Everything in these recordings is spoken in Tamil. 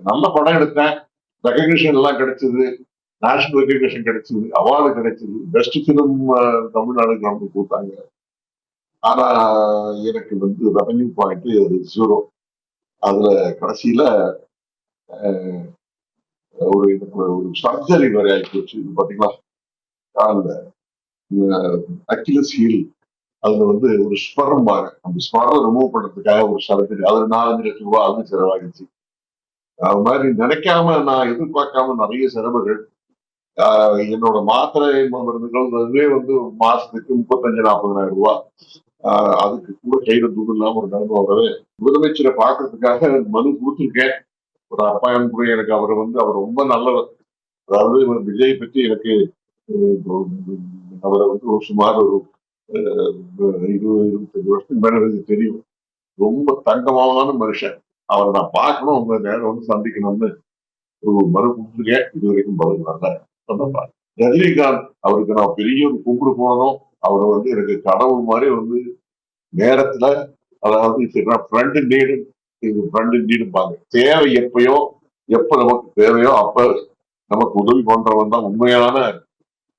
நல்ல படம் எடுத்தேன், ரெகக்னிஷன் எல்லாம் கிடைச்சது, நேஷனல் ரெகக்னிஷன் கிடைச்சது, அவார்டு கிடைச்சது, பெஸ்ட் பிலிம் தமிழ்நாடு நமக்கு கொடுத்தாங்க. ஆனா எனக்கு வந்து ரெவன்யூ பாயிண்ட் ஜீரோ. அதுல கடைசியில ஒரு சர்ஜரி வரை ஆகி போச்சு. பாத்தீங்களா, காலில் அக்கிலஸ் ஹீல், அதுல வந்து ஒரு ஸ்பரம் பாரு, அந்த ஸ்பரம் ரிமூவ் பண்றதுக்காக ஒரு சர்ஜரி, அதுல 4-5 லட்சம் ரூபாய் அது செலவாகிடுச்சு. அது மாதிரி நினைக்காம நான் எதிர்பார்க்காம நிறைய செலவுகள். என்னோட மாத்திரை மருந்துகள் அதுவே வந்து மாசத்துக்கு 35-40,000 ரூபாய். அதுக்கு கூட கையில துடு இல்லாம ஒரு நிலைமை வரவே முதலமைச்சரை பாக்குறதுக்காக மனு கொடுத்துருக்கேன். ஒரு அப்பாயம் கூட எனக்கு அவர் வந்து அவர் ரொம்ப நல்லவர். அதாவது விஜய் பற்றி எனக்கு அவரை வந்து ஒரு சுமார் ஒரு 20-25 வருஷத்துக்கு மேல எனக்கு தெரியும். ரொம்ப தங்கமான மனுஷன். அவரை நான் பார்க்கணும், உங்க நேரம் வந்து சந்திக்கணும்னு ஒரு மனு கொடுத்துருக்கேன். இது வரைக்கும் பதில் வரல. சொன்னப்பா ரஜினிகாந்த் அவருக்கு நான் பெரிய ஒரு கும்பிடு போனதும் அவரை வந்து எனக்கு கடவுள் மாதிரி வந்து நேரத்துல, அதாவது ஃப்ரெண்ட் நீடு ஃப்ரெண்ட் நீடுப்பாங்க. தேவை எப்பயோ எப்ப நமக்கு தேவையோ அப்ப நமக்கு உதவி பண்றவன் தான் உண்மையான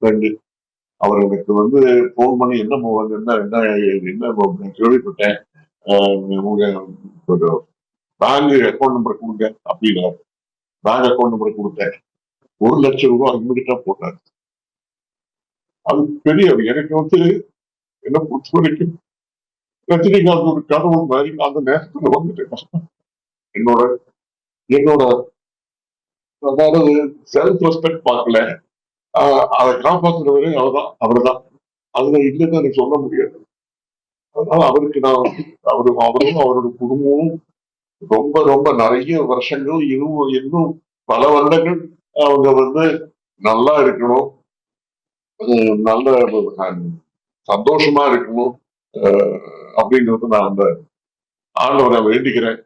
ஃப்ரெண்டு. அவர் எனக்கு வந்து போன் பண்ணி என்ன என்ன என்ன என்ன கேள்விப்பட்டேன், உங்க பேங்க் அக்கௌண்ட் நம்பர் கொடுங்க அப்படின்னாரு. பேங்க் அக்கௌண்ட் நம்பர் கொடுத்தேன். 1 லட்சம் ரூபாய் இம்மிடியா போட்டாரு. அது பெரிய எனக்கு வந்து என்ன பொறுத்த வரைக்கும் ரஜினிகாந்த் ஒரு கடவுள் மாதிரி அந்த நேரத்துல வந்துட்டு என்னோட என்னோட அதாவது செல்ஃப் ரெஸ்பெக்ட் பார்க்கல, அதை காப்பாற்றுறவரே அவர்தான். அதுல இல்லைன்னு எனக்கு சொல்ல முடியாது. அதனால அவருக்கு நான் அவரும் அவரோட குடும்பமும் ரொம்ப ரொம்ப நிறைய வருஷங்கள் இன்னும் பல வருடங்கள் அவங்க வந்து நல்லா இருக்கணும், நல்ல சந்தோஷமா இருக்கணும் அப்படிங்கிறது நான் அந்த ஆண்டவரை வேண்டிக்கிறேன்.